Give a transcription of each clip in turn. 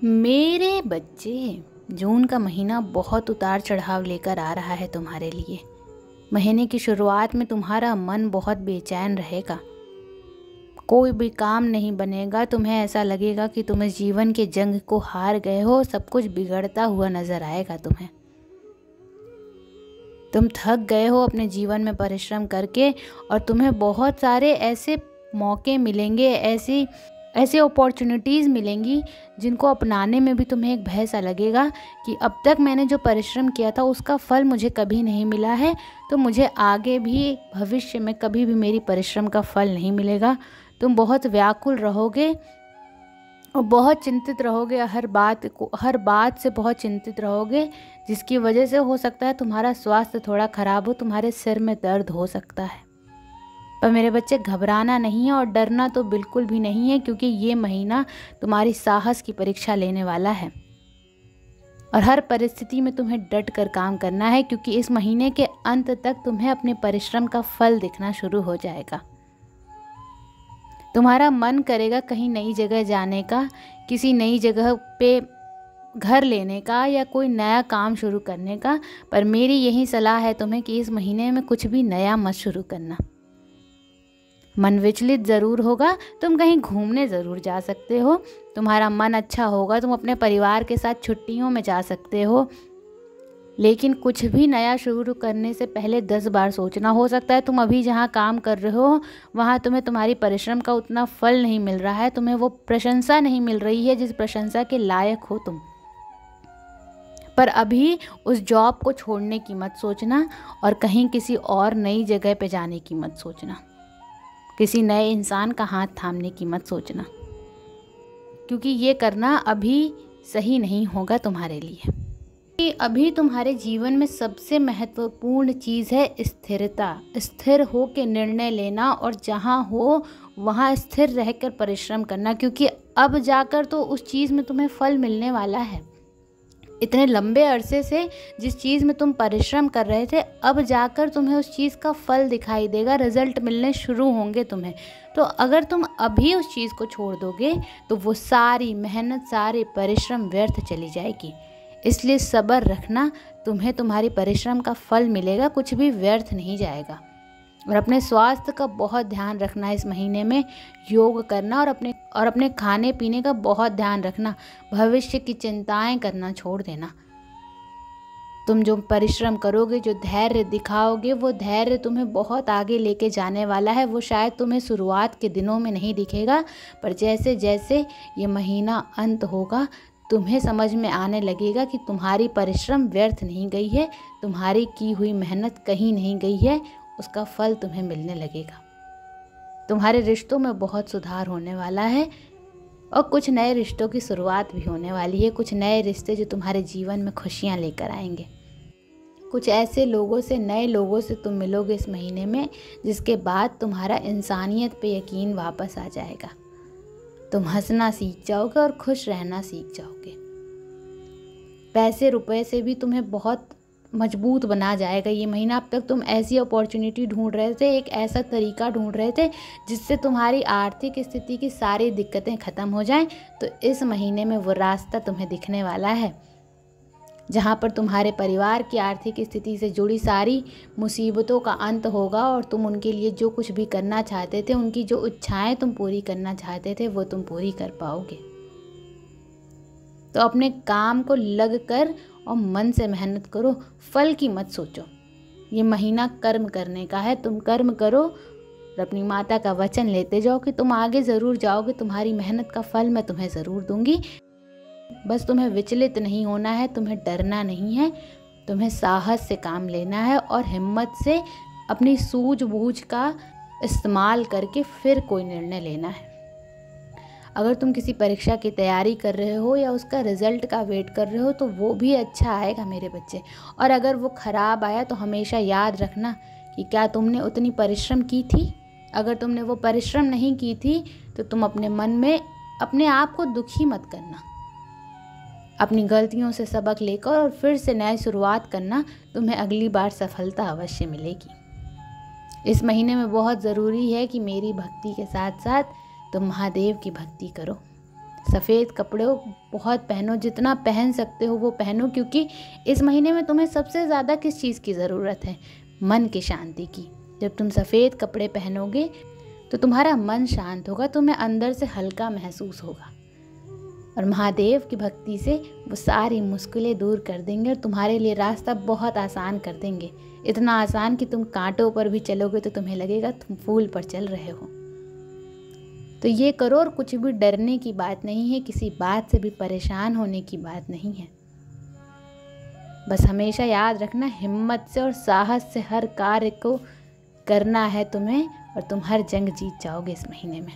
मेरे बच्चे, जून का महीना बहुत उतार चढ़ाव लेकर आ रहा है तुम्हारे लिए। महीने की शुरुआत में तुम्हारा मन बहुत बेचैन रहेगा। कोई भी काम नहीं बनेगा। तुम्हें ऐसा लगेगा कि तुम इस जीवन के जंग को हार गए हो। सब कुछ बिगड़ता हुआ नजर आएगा तुम्हें। तुम थक गए हो अपने जीवन में परिश्रम करके, और तुम्हें बहुत सारे ऐसे मौके मिलेंगे, ऐसी अपॉर्चुनिटीज़ मिलेंगी जिनको अपनाने में भी तुम्हें एक भय सा लगेगा कि अब तक मैंने जो परिश्रम किया था उसका फल मुझे कभी नहीं मिला है, तो मुझे आगे भी भविष्य में कभी भी मेरी परिश्रम का फल नहीं मिलेगा। तुम बहुत व्याकुल रहोगे और बहुत चिंतित रहोगे, हर बात से बहुत चिंतित रहोगे, जिसकी वजह से हो सकता है तुम्हारा स्वास्थ्य थोड़ा खराब हो, तुम्हारे सिर में दर्द हो सकता है। पर मेरे बच्चे, घबराना नहीं है और डरना तो बिल्कुल भी नहीं है, क्योंकि ये महीना तुम्हारी साहस की परीक्षा लेने वाला है। और हर परिस्थिति में तुम्हें डट कर काम करना है, क्योंकि इस महीने के अंत तक तुम्हें अपने परिश्रम का फल दिखना शुरू हो जाएगा। तुम्हारा मन करेगा कहीं नई जगह जाने का, किसी नई जगह पे घर लेने का, या कोई नया काम शुरू करने का। पर मेरी यही सलाह है तुम्हें कि इस महीने में कुछ भी नया मत शुरू करना। मन विचलित ज़रूर होगा, तुम कहीं घूमने ज़रूर जा सकते हो, तुम्हारा मन अच्छा होगा, तुम अपने परिवार के साथ छुट्टियों में जा सकते हो, लेकिन कुछ भी नया शुरू करने से पहले 10 बार सोचना। हो सकता है तुम अभी जहाँ काम कर रहे हो वहाँ तुम्हें तुम्हारी परिश्रम का उतना फल नहीं मिल रहा है, तुम्हें वो प्रशंसा नहीं मिल रही है जिस प्रशंसा के लायक हो तुम। पर अभी उस जॉब को छोड़ने की मत सोचना, और कहीं किसी और नई जगह पे जाने की मत सोचना। किसी नए इंसान का हाथ थामने की मत सोचना, क्योंकि ये करना अभी सही नहीं होगा तुम्हारे लिए। अभी तुम्हारे जीवन में सबसे महत्वपूर्ण चीज़ है स्थिरता। स्थिर हो के निर्णय लेना, और जहाँ हो वहाँ स्थिर रहकर परिश्रम करना, क्योंकि अब जाकर तो उस चीज़ में तुम्हें फल मिलने वाला है। इतने लंबे अरसे से जिस चीज़ में तुम परिश्रम कर रहे थे, अब जाकर तुम्हें उस चीज़ का फल दिखाई देगा, रिजल्ट मिलने शुरू होंगे तुम्हें। तो अगर तुम अभी उस चीज़ को छोड़ दोगे तो वो सारी मेहनत, सारे परिश्रम व्यर्थ चली जाएगी। इसलिए सब्र रखना, तुम्हें तुम्हारी परिश्रम का फल मिलेगा, कुछ भी व्यर्थ नहीं जाएगा। और अपने स्वास्थ्य का बहुत ध्यान रखना इस महीने में, योग करना और अपने खाने पीने का बहुत ध्यान रखना। भविष्य की चिंताएं करना छोड़ देना। तुम जो परिश्रम करोगे, जो धैर्य दिखाओगे, वो धैर्य तुम्हें बहुत आगे लेके जाने वाला है। वो शायद तुम्हें शुरुआत के दिनों में नहीं दिखेगा, पर जैसे जैसे ये महीना अंत होगा तुम्हें समझ में आने लगेगा कि तुम्हारी परिश्रम व्यर्थ नहीं गई है, तुम्हारी की हुई मेहनत कहीं नहीं गई है, उसका फल तुम्हें मिलने लगेगा। तुम्हारे रिश्तों में बहुत सुधार होने वाला है, और कुछ नए रिश्तों की शुरुआत भी होने वाली है। कुछ नए रिश्ते जो तुम्हारे जीवन में खुशियां लेकर आएंगे। कुछ ऐसे लोगों से, नए लोगों से तुम मिलोगे इस महीने में, जिसके बाद तुम्हारा इंसानियत पे यकीन वापस आ जाएगा। तुम हंसना सीख जाओगे और खुश रहना सीख जाओगे। पैसे रुपए से भी तुम्हें बहुत मजबूत बना जाएगा ये महीना। अब तक तुम ऐसी अपॉर्चुनिटी ढूंढ रहे थे, एक ऐसा तरीका ढूंढ रहे थे जिससे तुम्हारी आर्थिक स्थिति की सारी दिक्कतें ख़त्म हो जाएं, तो इस महीने में वो रास्ता तुम्हें दिखने वाला है, जहाँ पर तुम्हारे परिवार की आर्थिक स्थिति से जुड़ी सारी मुसीबतों का अंत होगा, और तुम उनके लिए जो कुछ भी करना चाहते थे, उनकी जो इच्छाएं तुम पूरी करना चाहते थे, वो तुम पूरी कर पाओगे। तो अपने काम को लग कर और मन से मेहनत करो, फल की मत सोचो। ये महीना कर्म करने का है, तुम कर्म करो और अपनी माता का वचन लेते जाओ कि तुम आगे ज़रूर जाओगे, तुम्हारी मेहनत का फल मैं तुम्हें ज़रूर दूंगी। बस तुम्हें विचलित नहीं होना है, तुम्हें डरना नहीं है, तुम्हें साहस से काम लेना है, और हिम्मत से अपनी सूझबूझ का इस्तेमाल करके फिर कोई निर्णय लेना है। अगर तुम किसी परीक्षा की तैयारी कर रहे हो या उसका रिज़ल्ट का वेट कर रहे हो, तो वो भी अच्छा आएगा मेरे बच्चे। और अगर वो ख़राब आया तो हमेशा याद रखना कि क्या तुमने उतनी परिश्रम की थी। अगर तुमने वो परिश्रम नहीं की थी तो तुम अपने मन में अपने आप को दुखी मत करना। अपनी गलतियों से सबक लेकर और फिर से नई शुरुआत करना, तुम्हें अगली बार सफलता अवश्य मिलेगी। इस महीने में बहुत ज़रूरी है कि मेरी भक्ति के साथ साथ तुम महादेव की भक्ति करो। सफ़ेद कपड़े बहुत पहनो, जितना पहन सकते हो वो पहनो, क्योंकि इस महीने में तुम्हें सबसे ज़्यादा किस चीज़ की ज़रूरत है? मन की शांति की। जब तुम सफ़ेद कपड़े पहनोगे तो तुम्हारा मन शांत होगा, तुम्हें अंदर से हल्का महसूस होगा और महादेव की भक्ति से वो सारी मुश्किलें दूर कर देंगे और तुम्हारे लिए रास्ता बहुत आसान कर देंगे। इतना आसान कि तुम कांटों पर भी चलोगे तो तुम्हें लगेगा तुम फूल पर चल रहे हो। तो ये करो, और कुछ भी डरने की बात नहीं है, किसी बात से भी परेशान होने की बात नहीं है। बस हमेशा याद रखना, हिम्मत से और साहस से हर कार्य को करना है तुम्हें, और तुम हर जंग जीत जाओगे इस महीने में।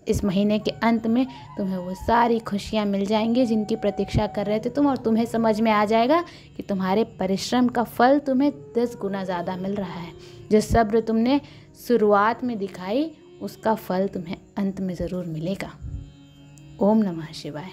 इस महीने के अंत में तुम्हें वो सारी खुशियाँ मिल जाएंगी जिनकी प्रतीक्षा कर रहे थे तुम, और तुम्हें समझ में आ जाएगा कि तुम्हारे परिश्रम का फल तुम्हें 10 गुना ज़्यादा मिल रहा है। जो सब्र तुमने शुरुआत में दिखाई, उसका फल तुम्हें अंत में ज़रूर मिलेगा। ओम नमः शिवाय।